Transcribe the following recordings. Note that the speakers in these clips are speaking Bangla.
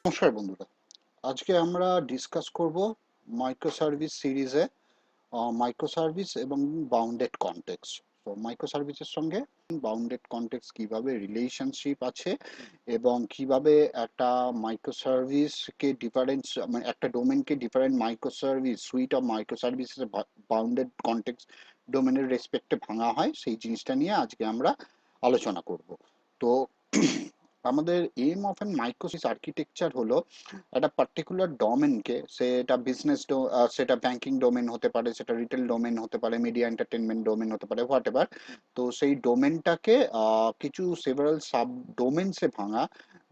নমস্কার বন্ধুরা, আজকে আমরা ডিসকাস করব মাইক্রো সার্ভিস সিরিজে মাইক্রো সার্ভিস এবং বাউন্ডেড কনটেক্সট। তো মাইক্রো সার্ভিসের সঙ্গে বাউন্ডেড কনটেক্সট কিভাবে রিলেশনশিপ আছে এবং কিভাবে একটা মাইক্রো সার্ভিসকে ডিফারেন্স মানে একটা ডোমেনকে different micro service suite of micro services bounded context ডোমেনের রেসপেক্টে ভাঙা হয়, সেই জিনিসটা নিয়ে আজকে আমরা আলোচনা করব। তো আমাদের aim of an microservice architecture হলো একটা পার্টিকুলার ডোমেনকে, সেটা বিজনেস, সেটা ব্যাংকিং ডোমেন হতে পারে, সেটা রিটেল ডোমেন হতে পারে, মিডিয়া এন্টারটেনমেন্ট ডোমেন হতে পারে, হোয়াট এভার। তো সেই ডোমেনটাকে কিছু সেভারাল সাব ডোমেনসে ভাঙা,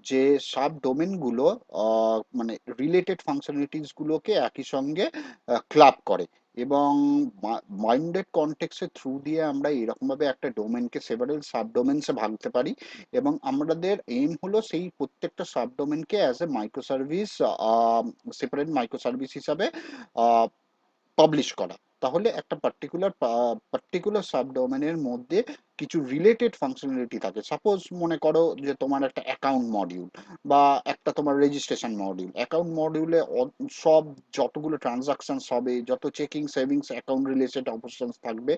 যে সাব ডোমেনগুলো মানে রিলেটেড ফাংশনালিটিস গুলোকে একই সঙ্গে ক্লাব করে। এবং মাইন্ডেড কনটেক্সের থ্রু দিয়ে আমরা এরকমভাবে একটা ডোমেনকে সেভারাল সাব ডোমেনসে ভাঙতে পারি, এবং আমাদের এম হলো সেই প্রত্যেকটা সাবডোমেনকে as a micro service, separate micro service হিসাবে পাবলিশ করা। তাহলে একটা পার্টিকুলার সাবডোমেনের মধ্যে কিছু রিলেটেড ফাংশনালিটি থাকে। সাপোজ মনে করো যে তোমার একটা অ্যাকাউন্ট মডিউল বা একটা তোমার রেজিস্ট্রেশন মডিউল। অ্যাকাউন্ট মডিউলে সব যতগুলো ট্রানজাকশনস হবে, যত checking savings account related operations থাকবে,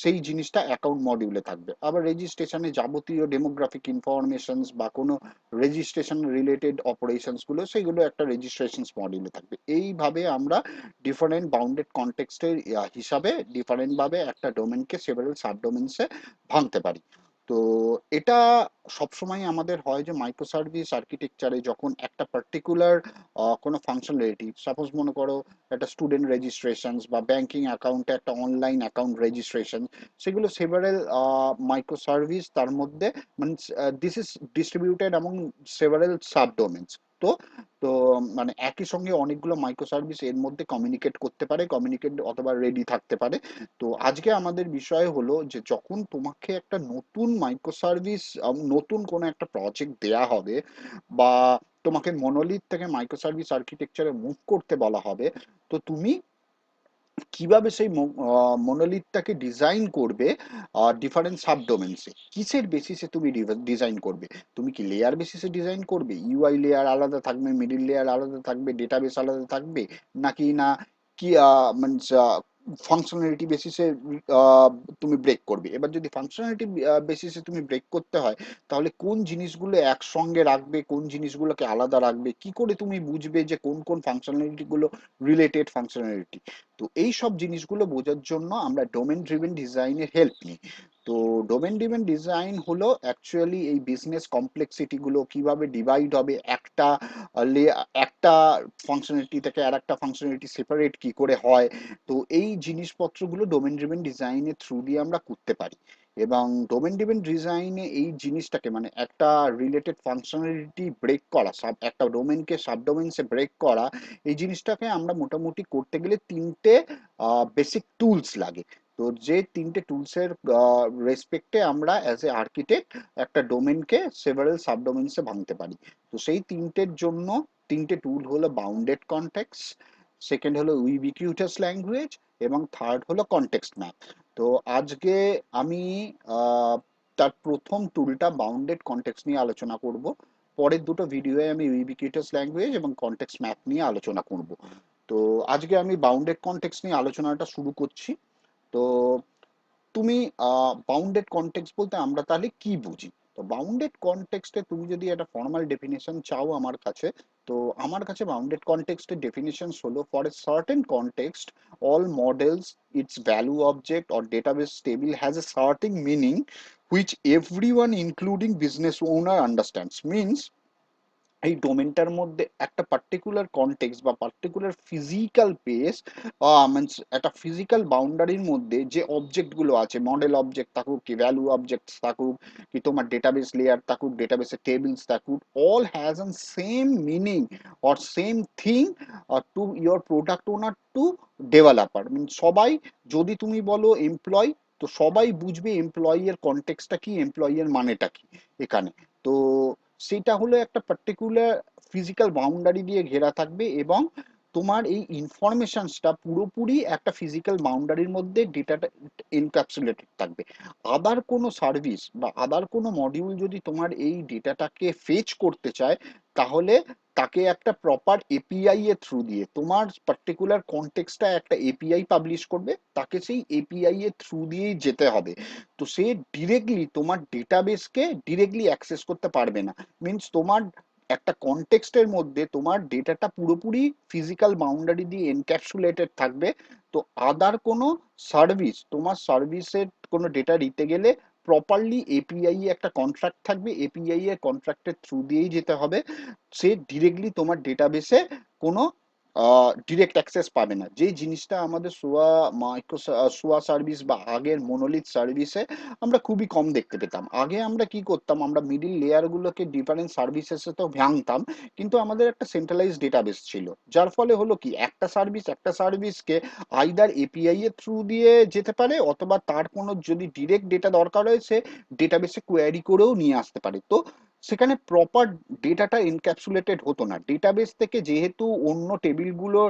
সেই জিনিসটা অ্যাকাউন্ট মডিউলে থাকবে। আবার রেজিস্ট্রেশনে যাবতীয় ডেমোগ্রাফিক ইনফরমেশনস বা কোনো রেজিস্ট্রেশন রিলেটেড অপারেশনস গুলো, সেগুলো একটা রেজিস্ট্রেশনস মডিউলে থাকবে। এইভাবে আমরা ডিফারেন্ট বাউন্ডেড কনটেক্সটের হিসাবে ডিফারেন্ট ভাবে একটা ডোমেনকে সেভারাল সাবডোমেনসে ভাঙতে পারি। তো এটা সবসময় আমাদের হয় যে মাইক্রো সার্ভিস আর্কিটেকচারে যখন একটা পার্টিকুলার কোনো ফাংশনালিটি, সাপোজ মনে করো একটা স্টুডেন্ট রেজিস্ট্রেশন বা ব্যাংকিং অ্যাকাউন্টে একটা অনলাইন অ্যাকাউন্ট রেজিস্ট্রেশন, সেগুলো সেভারাল মাইক্রো সার্ভিস তার মধ্যে, মানে this is distributed among several subdomains. তো তো মানে একই সঙ্গে অনেকগুলো মাইক্রো সার্ভিস এর মধ্যে কমিউনিকেট করতে পারে, কমিউনিকেট অথবা রেডি থাকতে পারে। তো আজকে আমাদের বিষয় হলো যে যখন তোমাকে একটা নতুন মাইক্রো সার্ভিস, নতুন কোনো একটা প্রজেক্ট দেয়া হবে, বা তোমাকে মনোলিথ থেকে মাইক্রো সার্ভিস আর্কিটেকচারে মুভ করতে বলা হবে, তো তুমি কিভাবে সেই মনোলিথটাকে ডিজাইন করবে ডিফারেন্ট সাবডোমেন্সে, কিসের বেসিসে তুমি ডিজাইন করবে? তুমি কি লেয়ার বেসিসে ডিজাইন করবে? ইউআই লেয়ার আলাদা থাকবে, মিডিল লেয়ার আলাদা থাকবে, ডেটাবেস আলাদা থাকবে, নাকি না কি মানে ফাংশনালিটি বেসিসে তুমি ব্রেক করবে? এবার যদি ফাংশনালিটি বেসিসে তুমি ব্রেক করতে হয়, তাহলে কোন জিনিসগুলো একসঙ্গে রাখবে, কোন জিনিসগুলোকে আলাদা রাখবে, কি করে তুমি বুঝবে যে কোন কোন ফাংশনালিটি গুলো রিলেটেড ফাংশনালিটি? তো এই সব জিনিসগুলো বোঝার জন্য আমরা ডোমেন ড্রিভেন ডিজাইনের হেল্প নিই। তো ডোমেন ড্রিভেন ডিজাইন হলো অ্যাকচুয়ালি এই বিজনেস কমপ্লেক্সিটি গুলো কিভাবে ডিভাইড হবে, একটা ফাংশনালিটি থেকে আর একটা ফাংশনালিটি সেপারেট কি করে হয়। তো এই জিনিসপত্রগুলো ডোমেন ড্রিভেন ডিজাইনের থ্রু দিয়ে আমরা করতে পারি। এবং ডোমেন ড্রিভেন ডিজাইনে এই জিনিসটাকে, মানে একটা রিলেটেড ফাংশনালিটি ব্রেক করা, একটা ডোমেনকে সাবডোমেনসে ব্রেক করা, এই জিনিসটাকে আমরা মোটামুটি করতে গেলে তিনটে বেসিক টুলস লাগে। তো যে তিনটে টুলসের রেসপেক্টে আমরা অ্যাজ এ আর্কিটেক্ট একটা ডোমেনকে সেভারাল সাবডোমেনসে ভাঙতে পারি। তো সেই তিনটের জন্য তিনটে টুল হলো বাউন্ডেড কনটেক্সট, সেকেন্ড হলো উইবিকিউটাস ল্যাঙ্গুয়েজ, এবং থার্ড হলো কনটেক্সট ম্যাপ। তো আজকে আমি আহ, তার প্রথম টুলটা বাউন্ডেড কনটেক্সট নিয়ে আলোচনা করব। পরের দুটো ভিডিওয়ে আমি ইউবিকুইটাস ল্যাঙ্গুয়েজ এবং কনটেক্সট ম্যাপ নিয়ে আলোচনা করব। তো আজকে আমি বাউন্ডেড কনটেক্সট নিয়ে আলোচনাটা শুরু করছি। তো তুমি বাউন্ডেড কনটেক্সট বলতে আমরা তাহলে কি বুঝি? তো বাউন্ডেড কনটেক্সটে তুমি যদি একটা ফর্মাল ডেফিনেশন চাও আমার কাছে, তো আমার কাছে বাউন্ডেড কনটেক্সটের ডেফিনেশন হলো, for a certain context all models, its value object or database table has a certain meaning which everyone including business owner understands. Means এই ডোমেনটার মধ্যে একটা পার্টিকুলার কনটেক্সট বা পার্টিকুলার ফিজিক্যাল পেস, মিনস একটা ফিজিক্যাল বাউন্ডারির মধ্যে যে অবজেক্টগুলো আছে, মডেল অবজেক্ট থাকুক কি ভ্যালু অবজেক্ট থাকুক কি তোমার ডেটাবেস লেয়ার থাকুক, ডেটাবেসের টেবিলস থাকুক, all has an same meaning or same thing to your product owner to developer. Mean সবাই, যদি তুমি বলো এমপ্লয়, তো সবাই বুঝবে এমপ্লয়ি এর কনটেক্সটটা কি, এমপ্লয়ি এর মানেটা কি এখানে। তো সেটা হলো একটা পার্টিকুলার ফিজিক্যাল বাউন্ডারি দিয়ে ঘেরা থাকবে, এবং তোমার এই ইনফরমেশনসটা পুরোপুরি একটা ফিজিক্যাল বাউন্ডারির মধ্যে ডেটাটা এনক্যাপসুলেটেড থাকবে। আদার কোনো সার্ভিস বা আদার কোনো মডিউল যদি তোমার এই ডেটাটাকে ফেচ করতে চায়, তাহলে তাকে একটা প্রপার এপিআই এর থ্রু দিয়ে তোমার পার্টিকুলার কনটেক্সটটা একটা এপিআই পাবলিশ করবে, তাকে সেই এপিআই এর থ্রু দিয়েই যেতে হবে। তো সে ডিরেক্টলি তোমার ডেটাবেসকে ডিরেক্টলি অ্যাক্সেস করতে পারবে না। মিনস তোমার একটা কনটেক্সটের মধ্যে তোমার ডেটাটা পুরোপুরি ফিজিক্যাল বাউন্ডারি দিয়ে এনক্যাপসুলেটেড থাকবে। তো আদার কোনো সার্ভিস, তোমার সার্ভিসের কোনো ডেটা দিতে গেলে প্রপারলি এপিআই এ একটা কন্ট্রাক্ট থাকবে, এপিআই এর কন্ট্রাক্টের থ্রু দিয়েই যেতে হবে। সে ডিরেক্টলি তোমার ডেটাবেসে কোনো ডিরেক্ট অ্যাক্সেস পাবে না। যেই জিনিসটা আমাদের সোয়া সার্ভিস বা আগের মোনোলিথ সার্ভিসে আমরা খুবই কম দেখতে পেতাম। আগে আমরা কি করতাম, আমরা মিডিল লেয়ারগুলোকে ডিফারেন্ট সার্ভিসেসে তো ভাঙতাম, কিন্তু আমাদের একটা সেন্ট্রালাইজ ডেটাবেস ছিল, যার ফলে হলো কি একটা সার্ভিসকে আইদার এপিআই এর থ্রু দিয়ে যেতে পারে, অথবা তার কোনো যদি ডিরেক্ট ডেটা দরকার হয় সে ডেটাবেসে কোয়ারি করেও নিয়ে আসতে পারে। তো সেখানে প্রপার ডেটাটা এনক্যাপসুলেটেড হতো না। ডেটাবেস থেকে যেহেতু অন্য টেবিলগুলোর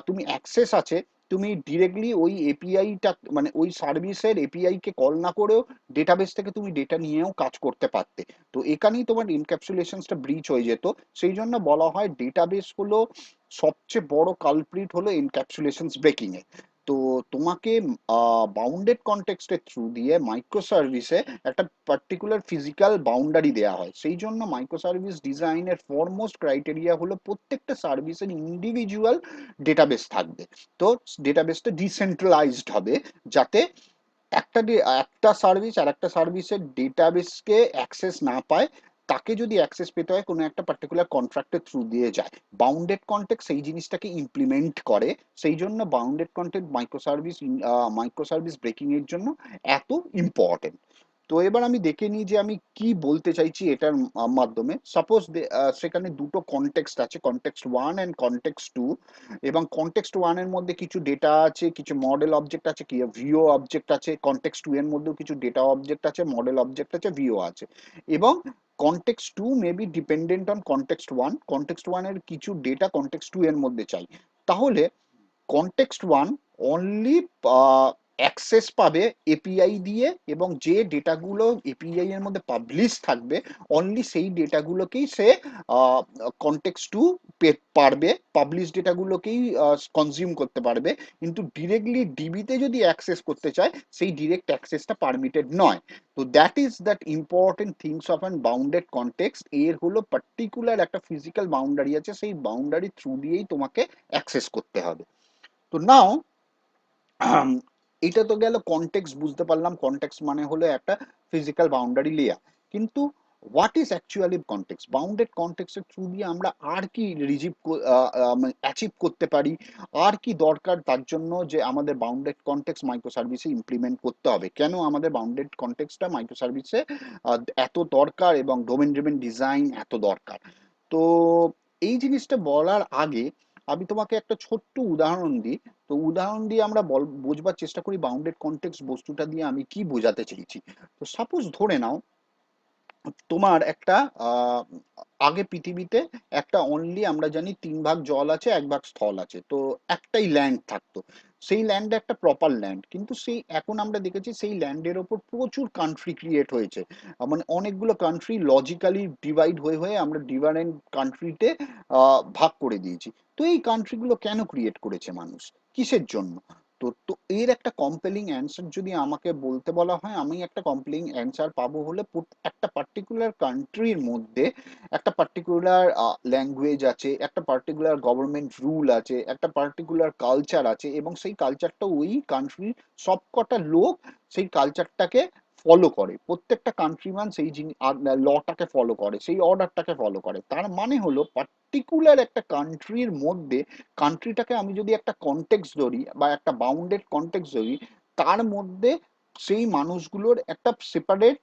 তুমি অ্যাক্সেস আছে, তুমি ডিরেক্টলি ওই এপিআইটা মানে ওই সার্ভিসের এপিআই কে কল না করেও ডেটাবেস থেকে তুমি ডেটা নিয়েও কাজ করতে পারতে। তো এখানেই তোমার এনক্যাপসুলেশনসটা ব্রিচ হয়ে যেত। সেই জন্য বলা হয় ডেটাবেস হলো সবচেয়ে বড় কালপ্রিট হলো এনক্যাপসুলেশনস ব্রেকিং এ। তো তোমাকে বাউন্ডেড কনটেক্সটের থ্রু দিয়ে মাইক্রো সার্ভিসে একটা পার্টিকুলার ফিজিক্যাল বাউন্ডারি দেওয়া হয়। সেই জন্য মাইক্রো সার্ভিস ডিজাইনের ফরমোস্ট ক্রাইটেরিয়া হলো প্রত্যেকটা সার্ভিসের ইন্ডিভিজুয়াল ডেটাবেস থাকবে। তো ডেটাবেসটা ডিসেন্ট্রালাইজড হবে, যাতে একটা সার্ভিস আর একটা সার্ভিসের ডেটাবেসকে অ্যাক্সেস না পায়। তাকে যদি অ্যাক্সেস পেতে হয় কোনো একটা পার্টিকুলার কন্ট্রাক্টের থ্রু দিয়ে যায়। বাউন্ডেড কন্টেক্ট সেই জিনিসটাকে ইমপ্লিমেন্ট করে। সেই জন্য bounded contact micro service breaking এর জন্য এত ইম্পর্টেন্ট। তো এবার আমি দেখে নিই যে আমি কি বলতে চাইছি এটার মাধ্যমে। সাপোজ সেখানে দুটো কনটেক্সট আছে, context one and context two. এবং কনটেক্সট ওয়ান এর মধ্যে কিছু ডেটা আছে, কিছু মডেল অবজেক্ট আছে, কি ভিও অবজেক্ট আছে। কনটেক্সট টু এর মধ্যেও কিছু ডেটা অবজেক্ট আছে, মডেল অবজেক্ট আছে, ভিও আছে। এবং context two may be dependent on context one. Context one এর কিছু ডেটা কনটেক্সট টু এর মধ্যে চাই। তাহলে কনটেক্সট ওয়ান অনলি অ্যাক্সেস পাবে এপিআই দিয়ে, এবং যে ডেটাগুলো এপিআই এর মধ্যে পাবলিশ থাকবে অনলি সেই ডেটাগুলোকেই সে কনটেক্সট টু পারবে, পাবলিশ ডেটাগুলোকেই কনজিউম করতে পারবে। কিন্তু ডিরেক্টলি ডিবিতে যদি অ্যাক্সেস করতে চায় সেই ডিরেক্ট অ্যাক্সেসটা পারমিটেড নয়। তো that is that important things of an bounded context. এর হলো পার্টিকুলার একটা ফিজিক্যাল বাউন্ডারি আছে, সেই বাউন্ডারি থ্রু দিয়েই তোমাকে অ্যাক্সেস করতে হবে। তো নাও এটা তো গেল কনটেক্সট, বুঝতে পারলাম কনটেক্সট মানে হলো একটা ফিজিক্যাল বাউন্ডারি লেয়ার। কিন্তু what is actually context? Bounded কনটেক্সটের থ্রু দিয়ে আমরা আর কি অ্যাচিভ করতে পারি, আর কি দরকার তার জন্য যে আমাদের বাউন্ডেড কনটেক্সট মাইক্রো সার্ভিসে ইমপ্লিমেন্ট করতে হবে, কেন আমাদের বাউন্ডেড কনটেক্সটটা মাইক্রো সার্ভিসে এত দরকার এবং ডোমেন ড্রিভেন ডিজাইন এত দরকার। তো এই জিনিসটা বলার আগে আমি তোমাকে একটা ছোট্ট উদাহরণ দিই। তো উদাহরণ দিয়ে আমরা বুঝবার চেষ্টা করি বাউন্ডেড কনটেক্সট বস্তুটা দিয়ে আমি কি বোঝাতে চেয়েছি। তো সাপোজ ধরে নাও তোমার একটা আহ, আগে পৃথিবীতে একটা অনলি আমরা জানি 3 ভাগ জল আছে, 1 ভাগ স্থল আছে, তো একটাই ল্যান্ড থাকতো। সেই ল্যান্ড একটা প্রপার ল্যান্ড, কিন্তু সেই এখন আমরা দেখেছি সেই ল্যান্ডের ওপর প্রচুর কান্ট্রি ক্রিয়েট হয়েছে। মানে অনেকগুলো কান্ট্রি লজিক্যালি ডিভাইড হয়ে হয়ে আমরা ডিফারেন্ট কান্ট্রিতে ভাগ করে দিয়েছি। তো এই কান্ট্রিগুলো কেন ক্রিয়েট করেছে মানুষ, কিসের জন্য? তো এর একটা কম্পেলিং অ্যান্সার যদি আমাকে বলতে বলা হয়, আমি একটা কম্পেলিং অ্যান্সার পাবো হলে একটা পার্টিকুলার কান্ট্রির মধ্যে একটা পার্টিকুলার ল্যাঙ্গুয়েজ আছে, একটা পার্টিকুলার গভর্নমেন্ট রুল আছে, একটা পার্টিকুলার কালচার আছে, এবং সেই কালচারটা ওই কান্ট্রির সবকটা লোক সেই কালচারটাকে ফলো করে। প্রত্যেকটা কান্ট্রিম্যান সেই লটাকে ফলো করে, সেই অর্ডারটাকে ফলো করে। তার মানে হলো পার্টিকুলার একটা কান্ট্রির মধ্যে, কান্ট্রিটাকে আমি যদি একটা কনটেক্সট ধরি বা একটা বাউন্ডেড কনটেক্সট ধরি, তার মধ্যে সেই মানুষগুলোর একটা সেপারেট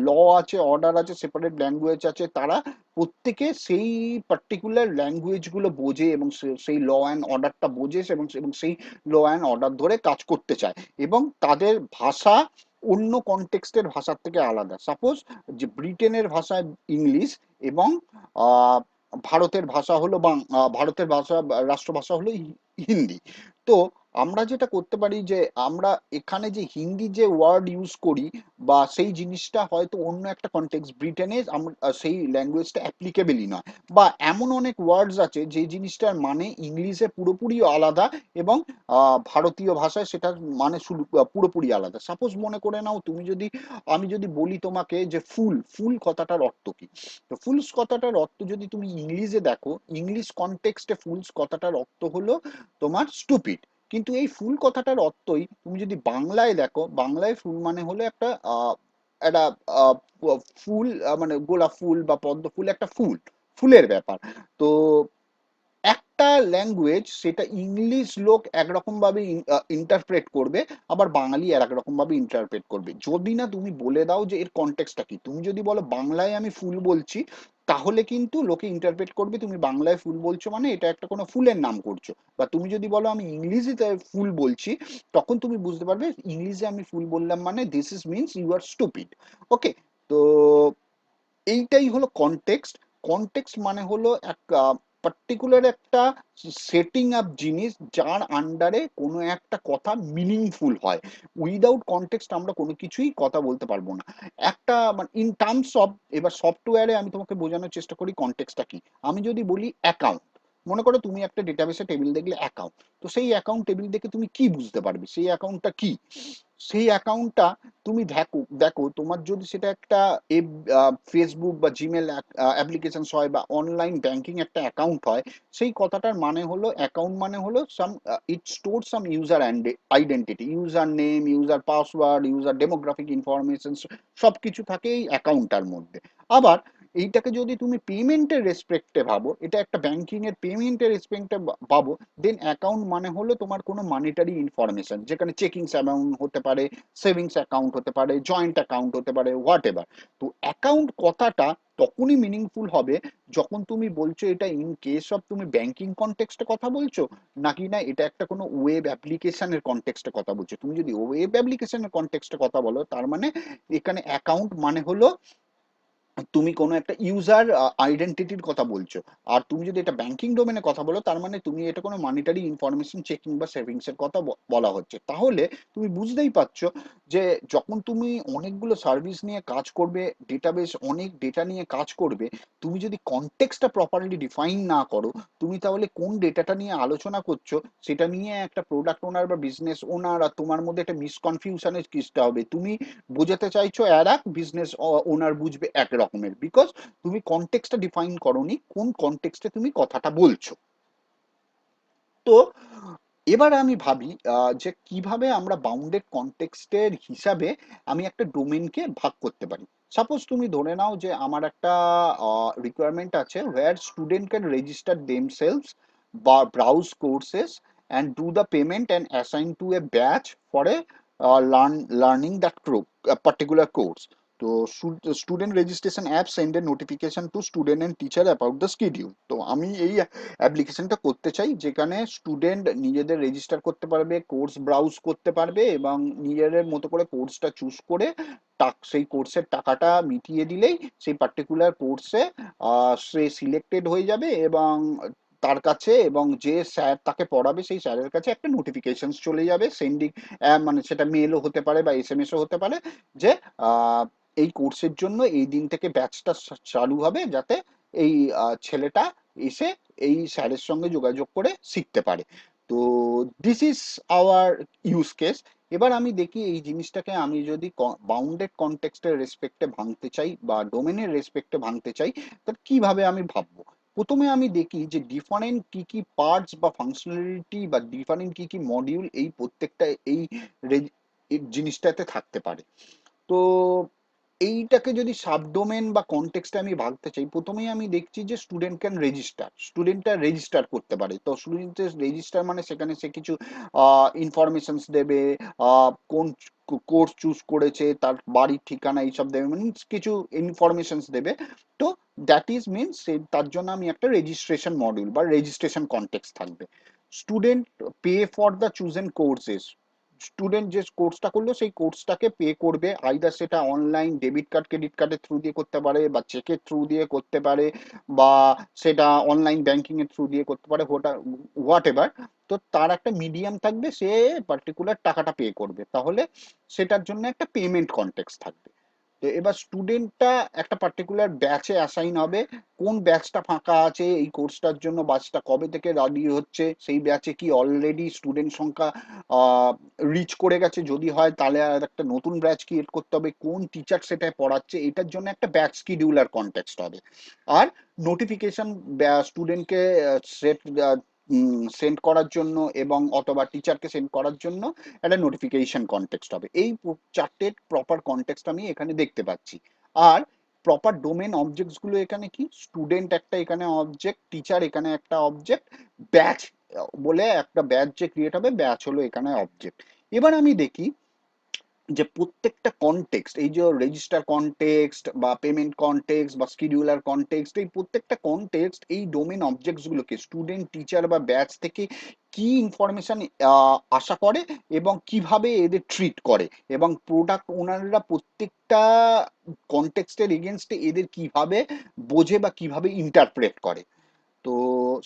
ল আছে, অর্ডার আছে, সেপারেট ল্যাঙ্গুয়েজ আছে। তারা প্রত্যেকে সেই পার্টিকুলার ল্যাঙ্গুয়েজগুলো বোঝে এবং সেই ল অ্যান্ড অর্ডারটা বোঝে, এবং এবং সেই ল অ্যান্ড অর্ডার ধরে কাজ করতে চায়। এবং তাদের ভাষা অন্য কনটেক্সটের ভাষার থেকে আলাদা। সাপোজ যে ব্রিটেনের ভাষা ইংলিশ, এবং আহ, ভারতের ভাষা হলো ভারতের ভাষা রাষ্ট্রভাষা হলো হিন্দি। তো আমরা যেটা করতে পারি যে আমরা এখানে যে হিন্দি যে ওয়ার্ড ইউজ করি বা সেই জিনিসটা হয়তো অন্য একটা কনটেক্সট ব্রিটেনে সেই ল্যাঙ্গুয়েজটা অ্যাপ্লিকেবলই নয়, বা এমন অনেক ওয়ার্ডস আছে যে জিনিসটার মানে ইংলিশে পুরোপুরি আলাদা এবং ভারতীয় ভাষায় সেটার মানে পুরোপুরি আলাদা। সাপোজ মনে করে নাও তুমি যদি, আমি যদি বলি তোমাকে যে ফুল, ফুল কথাটার অর্থ কি, তো ফুলস কথাটার অর্থ যদি তুমি ইংলিশে দেখো, ইংলিশ কনটেক্সটে ফুলস কথাটার অর্থ হলো তোমার স্টুপিড। কিন্তু এই ফুল কথাটার অর্থই তুমি যদি বাংলায় দেখো, বাংলায় ফুল মানে হলো একটা একটা আহ, ফুল, মানে গোলাপ ফুল বা পদ্ম ফুল, একটা ফুল, ফুলের ব্যাপার। তো একটা ল্যাঙ্গুয়েজ সেটা ইংলিশ লোক একরকম ভাবে ইন্টারপ্রেট করবে, আবার বাঙালি আর এক রকম ভাবে ইন্টারপ্রেট করবে, যদি না তুমি বলে দাও যে এর কনটেক্সটটা কি। তুমি যদি বলো বাংলায় আমি ফুল বলছি, তাহলে কিন্তু লোকে ইন্টারপ্রেট করবে তুমি বাংলায় ফুল বলছো মানে এটা একটা কোনো ফুলের নাম করছো। বা তুমি যদি বলো আমি ইংলিশে ফুল বলছি, তখন তুমি বুঝতে পারবে ইংলিশে আমি ফুল বললাম মানে this is means you are stupid. Okay, তো এইটাই হলো কনটেক্সট। কনটেক্সট মানে হলো এক পার্টিকুলার একটা সেটিং আপ জিনিস যার আন্ডারে কোনো একটা কথা মিনিংফুল হয়। উইদাউট কনটেক্সট আমরা কোনো কিছুই কথা বলতে পারবো না। একটা মানে ইন টার্মস অফ, এবার সফটওয়্যারে আমি তোমাকে বোঝানোর চেষ্টা করি কনটেক্সটটা কি। আমি যদি বলি অ্যাকাউন্ট, মনে করো তুমি একটা ডেটাবেসে টেবিল দেখলে অ্যাকাউন্ট, তো সেই অ্যাকাউন্ট টেবিল দেখে তুমি কি বুঝতে পারবে সেই অ্যাকাউন্টটা কি। সেই অ্যাকাউন্টটা তুমি দেখো, দেখো তোমার যদি সেটা একটা ফেসবুক বা জিমেল অ্যাপ্লিকেশন হয় বা অনলাইন ব্যাংকিং একটা অ্যাকাউন্ট হয়, সেই কথাটার মানে হলো অ্যাকাউন্ট মানে হলো some, it store some user identity, user name, user password, user demographic information, সব কিছু থাকে এই অ্যাকাউন্টটার মধ্যে। আবার এইটাকে যদি তুমি পেমেন্টের রেসপেক্টে ভাবো, এটা একটা ব্যাংকিং এর পেমেন্টের রেসপেক্টে ভাবো, দেন অ্যাকাউন্ট মানে হলো তোমার কোনো মানিটারি ইনফরমেশন, যেখানে চেকিংস অ্যামাউন্ট হতে পারে, সেভিংস অ্যাকাউন্ট হতে পারে, জয়েন্ট অ্যাকাউন্ট হতে পারে, হোয়াট এভার। তো অ্যাকাউন্ট কথাটা তখনই মিনিংফুল হবে যখন তুমি বলছো এটা ইন কেস অফ তুমি ব্যাংকিং কনটেক্সটে কথা বলছো, নাকি না এটা একটা কোনো ওয়েব অ্যাপ্লিকেশনের কনটেক্সটে কথা বলছো। তুমি যদি ওয়েব অ্যাপ্লিকেশনের কনটেক্সটে কথা বলো, তার মানে এখানে অ্যাকাউন্ট মানে হলো তুমি কোনো একটা ইউজার আইডেন্টিটির কথা বলছো। আর তুমি যদি এটা ব্যাংকিং ডোমেনে কথা বলো, তার মানে তুমি এটা কোনো মনিটারি ইনফরমেশন চেকিং বা সেভিংস এর কথা বলা হচ্ছে। তাহলে তুমি বুঝতেই পারছো যে যখন তুমি অনেকগুলো সার্ভিস নিয়ে কাজ করবে, ডেটাবেস অনেক ডেটা নিয়ে কাজ করবে, তুমি যদি কনটেক্সটটা প্রপারলি ডিফাইন না করো, তুমি তাহলে কোন ডেটাটা নিয়ে আলোচনা করছো সেটা নিয়ে একটা প্রোডাক্ট ওনার বা বিজনেস ওনার আর তোমার মধ্যে একটা মিসকনফিউশনের সৃষ্টি হবে। তুমি বোঝাতে চাইছো আর এক, বিজনেস ওনার বুঝবে এক রকমের, বিকজ তুমি কনটেক্সটটা ডিফাইন করোনি কোন কনটেক্সটে তুমি কথাটা বলছো। তো এবার আমি ভাবি যে কিভাবে আমরা বাউন্ডেড কনটেক্সটের হিসাবে আমি একটা ডোমেনকে ভাগ করতে পারি। সাপোজ তুমি ধরে নাও যে আমার একটা রিকোয়ারমেন্ট আছে where student can register themselves বা browse courses and do the payment and assign to a batch for a learning that particular course. তো student registration app send a notification to student and teacher about the schedule. তো আমি এই অ্যাপ্লিকেশনটা করতে চাই যেখানে স্টুডেন্ট নিজেদের রেজিস্টার করতে পারবে, কোর্স ব্রাউজ করতে পারবে এবং নিজেদের মতো করে কোর্সটা চুজ করে সেই কোর্সের টাকাটা মিটিয়ে দিলেই সেই পার্টিকুলার কোর্সে সে সিলেক্টেড হয়ে যাবে এবং তার কাছে এবং যে স্যার তাকে পড়াবে সেই স্যারের কাছে একটা নোটিফিকেশন চলে যাবে সেন্ডিং, মানে সেটা মেলও হতে পারে বা এসএমএসও হতে পারে, যে আহ, এই কোর্সের জন্য এই দিন থেকে ব্যাচটা চালু হবে, যাতে এই ছেলেটা এসে এই স্যারের সঙ্গে যোগাযোগ করে শিখতে পারে। তো this is our use case. এবার আমি দেখি এই জিনিসটাকে আমি যদি বাউন্ডেড কনটেক্সটের রেসপেক্টে ভাঙতে চাই বা ডোমেনের রেসপেক্টে ভাঙতে চাই, তাহলে কিভাবে আমি ভাববো। প্রথমে আমি দেখি যে ডিফারেন্ট কি কি পার্টস বা ফাংশনালিটি বা ডিফারেন্ট কি কি মডিউল এই প্রত্যেকটা এই এই জিনিসটাতে থাকতে পারে। তো এইটাকে যদি সাবডোমেন বা কনটেক্সটে আমি ভাগতে চাই, প্রথমেই আমি দেখছি যে স্টুডেন্ট ক্যান রেজিস্টার, স্টুডেন্টটা রেজিস্টার করতে পারে। তো স্টুডেন্টের রেজিস্টার মানে সেখানে সে কিছু ইনফরমেশনস দেবে, কোন কোর্স চুজ করেছে, তার বাড়ির ঠিকানা এইসব দেবে, মানে কিছু ইনফরমেশনস দেবে। তো দ্যাট ইজ মিনস তার জন্য আমি একটা রেজিস্ট্রেশন মডিউল বা রেজিস্ট্রেশন কনটেক্সট থাকবে। Student pay for the chosen courses, student যে কোর্সটা করলো সেই কোর্সটাকে পে করবে, আইদার সেটা অনলাইন ডেবিট কার্ড ক্রেডিট কার্ডের থ্রু দিয়ে করতে পারে, বা চেকের থ্রু দিয়ে করতে পারে, বা সেটা অনলাইন ব্যাংকিং এর থ্রু দিয়ে করতে পারে, হোয়াট এভার। তো তার একটা মিডিয়াম থাকবে, সে পার্টিকুলার টাকাটা পে করবে, তাহলে সেটার জন্য একটা পেমেন্ট কন্টেক্সট থাকবে। তো এবার স্টুডেন্টটা একটা পার্টিকুলার ব্যাচে অ্যাসাইন হবে, কোন ব্যাচটা ফাঁকা আছে এই কোর্সটার জন্য, ব্যাচটা কবে থেকে রেডি হচ্ছে, সেই ব্যাচে কি অলরেডি স্টুডেন্ট সংখ্যা রিচ করে গেছে, যদি হয় তাহলে আর একটা নতুন ব্যাচ ক্রিয়েট করতে হবে, কোন টিচার সেটায় পড়াচ্ছে, এটার জন্য একটা ব্যাচ শিডিউলার কনটেক্সট হবে। আর নোটিফিকেশন স্টুডেন্টকে সেট সেন্ড করার জন্য এবং অথবা টিচারকে সেন্ড করার জন্য একটা নোটিফিকেশন কনটেক্সট হবে। এই চারটে প্রপার কনটেক্সট আমি এখানে দেখতে পাচ্ছি। আর প্রপার ডোমেন অবজেক্টস গুলো এখানে কি, স্টুডেন্ট একটা এখানে অবজেক্ট, টিচার এখানে একটা অবজেক্ট, ব্যাচ বলে একটা ব্যাচ যে ক্রিয়েট হবে, ব্যাচ হলো এখানে অবজেক্ট। এবার আমি দেখি যে প্রত্যেকটা কনটেক্সট, এই যে রেজিস্টার কনটেক্সট বা পেমেন্ট কনটেক্সট বা শিডিউলার কনটেক্সট, এই প্রত্যেকটা কনটেক্সট এই ডোমেন অবজেক্টস গুলোকে স্টুডেন্ট টিচার বা ব্যাচ থেকে কি ইনফরমেশন আশা করে এবং কিভাবে এদের ট্রিট করে, এবং প্রোডাক্ট ওনাররা প্রত্যেকটা কনটেক্সটের এগেনস্টে এদের কিভাবে বোঝে বা কিভাবে ইন্টারপ্রেট করে। তো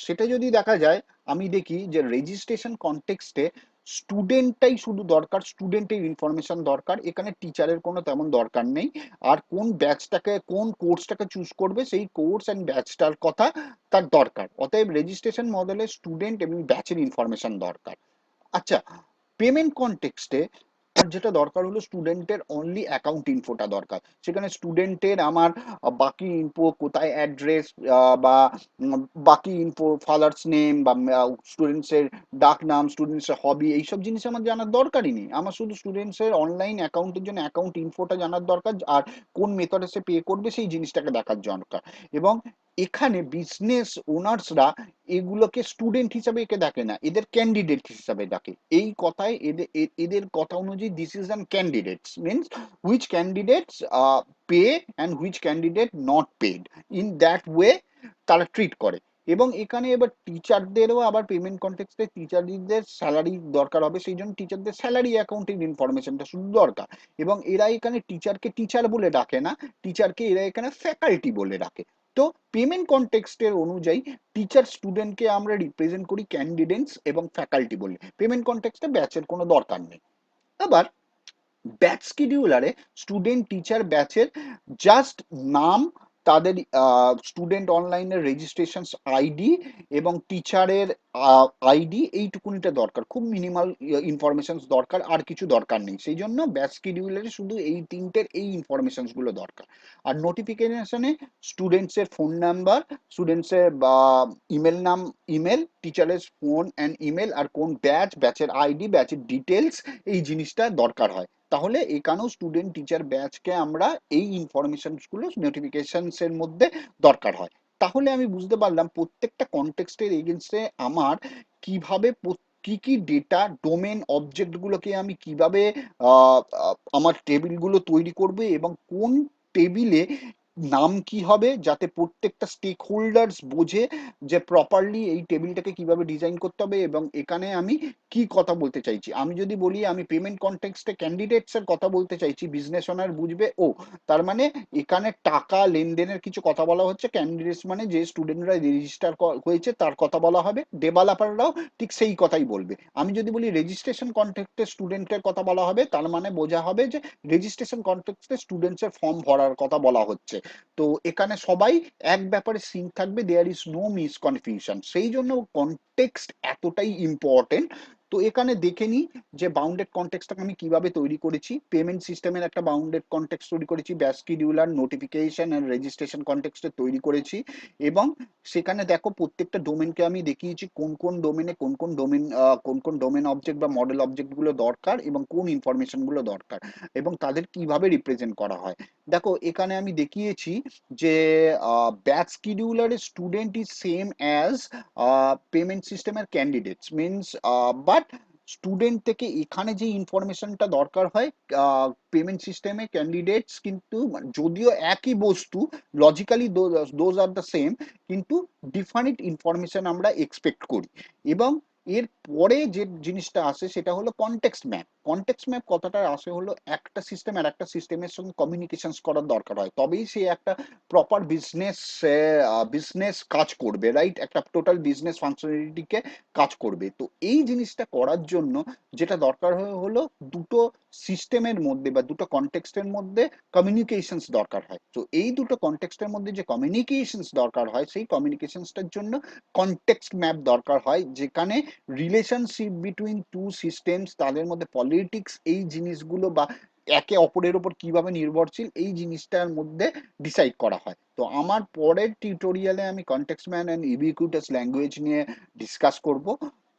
সেটা যদি দেখা যায়, আমি দেখি যে রেজিস্ট্রেশন কনটেক্সটে স্টুডেন্টটাই শুধু দরকার, স্টুডেন্টের ইনফরমেশন দরকার, এখানে টিচারের কোনো তেমন দরকার নেই। আর কোন ব্যাচটাকে কোন কোর্সটাকে চুজ করবে সেই কোর্স অ্যান্ড ব্যাচটার কথা তার দরকার, অতএব রেজিস্ট্রেশন মডেলে স্টুডেন্ট এবং ব্যাচের ইনফরমেশন দরকার। আচ্ছা, পেমেন্ট কনটেক্সটে যেটা দরকার হলো স্টুডেন্টের অনলি অ্যাকাউন্ট ইনফোটা দরকার, সেখানে স্টুডেন্টের আমার বাকি ইনফো কোথায় অ্যাড্রেস বা বাকি ইনফো ফাদার্স নেম বা স্টুডেন্টসের ডাক নাম, স্টুডেন্টসের হবি, এইসব জিনিস আমার জানার দরকারই নেই। আমার শুধু স্টুডেন্টসের অনলাইন অ্যাকাউন্টের জন্য অ্যাকাউন্ট ইনফোটা জানার দরকার, আর কোন মেথডে সে পে করবে সেই জিনিসটাকে দেখার দরকার। এবং এখানে বিজনেস ওনার্সরা এগুলোকে স্টুডেন্ট হিসাবে একে দেখে না, এদের ক্যান্ডিডেট হিসাবে ডাকে। এই কথায় এদের এদের কথা অনুযায়ী this is an candidates means which candidates pay and which candidate not paid, in that way তারা ট্রিট করে। এবং এখানে এবার টিচারদেরও আবার পেমেন্ট কন্টেক্সটে টিচারদের স্যালারি দরকার হবে, সেই জন্য টিচারদের স্যালারি অ্যাকাউন্টিং ইনফরমেশনটা শুধু দরকার। এবং এরা এখানে টিচারকে টিচার বলে ডাকে না, টিচারকে এরা এখানে ফ্যাকাল্টি বলে ডাকে। তো পেমেন্ট কনটেক্সটের অনুযায়ী টিচার স্টুডেন্টকে আমরা রিপ্রেজেন্ট করি ক্যান্ডিডেটস এবং ফ্যাকাল্টি বলে, পেমেন্ট কনটেক্সটে ব্যাচের কোনো দরকার নেই। আবার ব্যাচ শিডিউলারে স্টুডেন্ট টিচার ব্যাচের জাস্ট নাম, তাদের স্টুডেন্ট অনলাইনের রেজিস্ট্রেশন আইডি এবং টিচারের আইডি, এইটুকুনিটা দরকার, খুব মিনিমাল ইনফরমেশন দরকার, আর কিছু দরকার নেই। সেই জন্য ব্যাচ শিডিউলারে শুধু এই তিনটের এই ইনফরমেশন গুলো দরকার। আর নোটিফিকেশনে স্টুডেন্টসের ফোন নাম্বার, স্টুডেন্টসের বা ইমেল নাম, ইমেল, টিচারের ফোন অ্যান্ড ইমেল, আর কোন ব্যাচ, ব্যাচের আইডি, ব্যাচের ডিটেলস, এই জিনিসটা দরকার হয়। তাহলে এখানেও স্টুডেন্ট টিচার ব্যাচকে আমরা এই ইনফরমেশন গুলো নোটিফিকেশনস এর মধ্যে দরকার হয়। তাহলে আমি বুঝতে পারলাম প্রত্যেকটা কনটেক্সটের এগেনস্টে আমার কিভাবে কি কি ডেটা ডোমেন অবজেক্ট গুলোকে আমি কিভাবে আমার টেবিলগুলো তৈরি করবে, এবং কোন টেবিলে নাম কি হবে, যাতে প্রত্যেকটা স্টেক হোল্ডার্স বোঝে যে প্রপারলি এই টেবিলটাকে কিভাবে ডিজাইন করতে হবে। এবং এখানে আমি কি কথা বলতে চাইছি, আমি যদি বলি আমি পেমেন্ট কনটেক্সটে ক্যান্ডিডেটস এর কথা বলতে চাইছি, বিজনেস ওনার বুঝবে ও তার মানে এখানে টাকা লেনদেনের কিছু কথা বলা হচ্ছে, ক্যান্ডিডেটস মানে যে স্টুডেন্টরা রেজিস্টার হয়েছে তার কথা বলা হবে, ডেভেলপাররাও ঠিক সেই কথাই বলবে। আমি যদি বলি রেজিস্ট্রেশন কনটেক্সটে স্টুডেন্টের কথা বলা হবে, তার মানে বোঝা হবে যে রেজিস্ট্রেশন কনটেক্সটে স্টুডেন্টস এর ফর্ম ভরার কথা বলা হচ্ছে। তো এখানে সবাই এক ব্যাপারে সিঙ্ক থাকবে, দেয়ার ইজ নো মিসকনফিউশন, সেই জন্য কনটেক্সট এতটাই ইম্পর্টেন্ট। তো এখানে দেখে নিই যে বাউন্ডেড কনটেক্সটটাকে আমি কিভাবে তৈরি করেছি। পেমেন্ট সিস্টেমের একটা বাউন্ডেড কনটেক্সট তৈরি করেছি, batch scheduler, notification and registration কনটেক্সটে তৈরি করেছি। এবং সেখানে দেখো প্রত্যেকটা ডোমেনকে আমি দেখিয়েছি কোন কোন ডোমেনে কোন কোন ডোমেন অবজেক্ট বা মডেল অবজেক্ট গুলো দরকার এবং কোন ইনফরমেশন গুলো দরকার, এবং তাদের কিভাবে রিপ্রেজেন্ট করা হয়। দেখো এখানে আমি দেখিয়েছি যে ব্যাচ শিডিউলারের student is same as payment সিস্টেমের ক্যান্ডিডেটস মিনস, বাট স্টুডেন্ট থেকে এখানে যে ইনফরমেশনটা দরকার হয় পেমেন্ট সিস্টেমে ক্যান্ডিডেটস কিন্তু যদিও একই বস্তু, logically those are the same, কিন্তু ডিফারেন্ট ইনফরমেশন আমরা এক্সপেক্ট করি। এবং এর পরে যে জিনিসটা আসে সেটা হলো কনটেক্সট ম্যাপ। কনটেক্সট ম্যাপ কথাটা আসে হলো একটা সিস্টেম আর একটা সিস্টেমের সঙ্গে কমিউনিকেশনস করার দরকার হয়, তবেই সে একটা প্রপার বিজনেস কাজ করবে, রাইট? একটা টোটাল বিজনেস ফাংশনালিটিকে কাজ করবে। তো এই জিনিসটা করার জন্য যেটা দরকার হলো দুটো সিস্টেমের মধ্যে বা দুটো কনটেক্সটের মধ্যে কমিউনিকেশনস দরকার হয়। তো এই দুটো কনটেক্সটের মধ্যে যে কমিউনিকেশনস দরকার হয় সেই কমিউনিকেশনসটার জন্য কনটেক্সট ম্যাপ দরকার হয়, যেখানে রিলেশনশিপ বিটুইন টু সিস্টেমস, তাদের মধ্যে পলিটিক্স, এই জিনিসগুলো বা একে অপরের উপর কিভাবে নির্ভরশীল এই জিনিসটার মধ্যে ডিসাইড করা হয়। তো আমার পরের টিউটোরিয়ালে আমি কনটেক্সট ম্যাপ অ্যান্ড ইউবিকুইটাস ল্যাঙ্গুয়েজ নিয়ে ডিসকাস করব।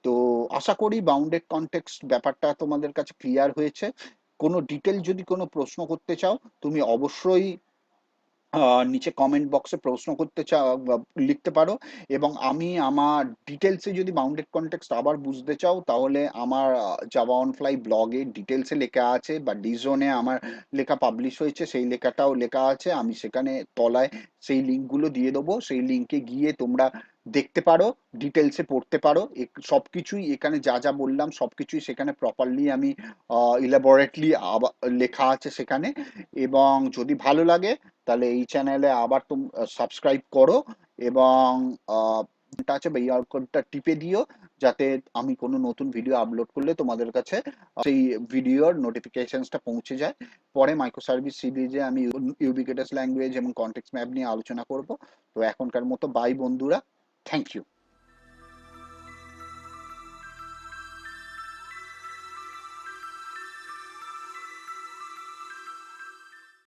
তো আশা করি বাউন্ডেড কনটেক্সট ব্যাপারটা তোমাদের কাছে ক্লিয়ার হয়েছে। কোনো ডিটেল যদি কোনো প্রশ্ন করতে চাও তুমি অবশ্যই নিচে কমেন্ট বক্সে প্রশ্ন করতে চাও বা লিখতে পারো। এবং আমি আমার ডিটেলসে যদি বাউন্ডেড কনটেক্সট আবার বুঝতে চাও তাহলে আমার জাভা অন ফ্লাই ব্লগে ডিটেলসে লেখা আছে, বা ডিজনে আমার লেখা পাবলিশ হয়েছে সেই লেখাটাও লেখা আছে, আমি সেখানে তলায় সেই লিঙ্কগুলো দিয়ে দেবো, সেই লিঙ্কে গিয়ে তোমরা দেখতে পারো, ডিটেলসে পড়তে পারো। সব কিছুই এখানে যা যা বললাম সব কিছুই সেখানে প্রপারলি আমি ইলাবোরেটলি লেখা আছে সেখানে। এবং যদি ভালো লাগে তাহলে এই চ্যানেলে আবার সাবস্ক্রাইব করো, এবং ঘন্টা আছে বেল আইকনটা টিপে দিও, যাতে আমি কোনো নতুন ভিডিও আপলোড করলে তোমাদের কাছে সেই ভিডিওর নোটিফিকেশনসটা পৌঁছে যায়। পরে মাইক্রো সার্ভিস সিরিজে আমি ইউবিকুইটাস ল্যাঙ্গুয়েজ এবং কনটেক্সট ম্যাপ নিয়ে আলোচনা করব। তো এখনকার মতো বাই বন্ধুরা, থ্যাংক ইউ।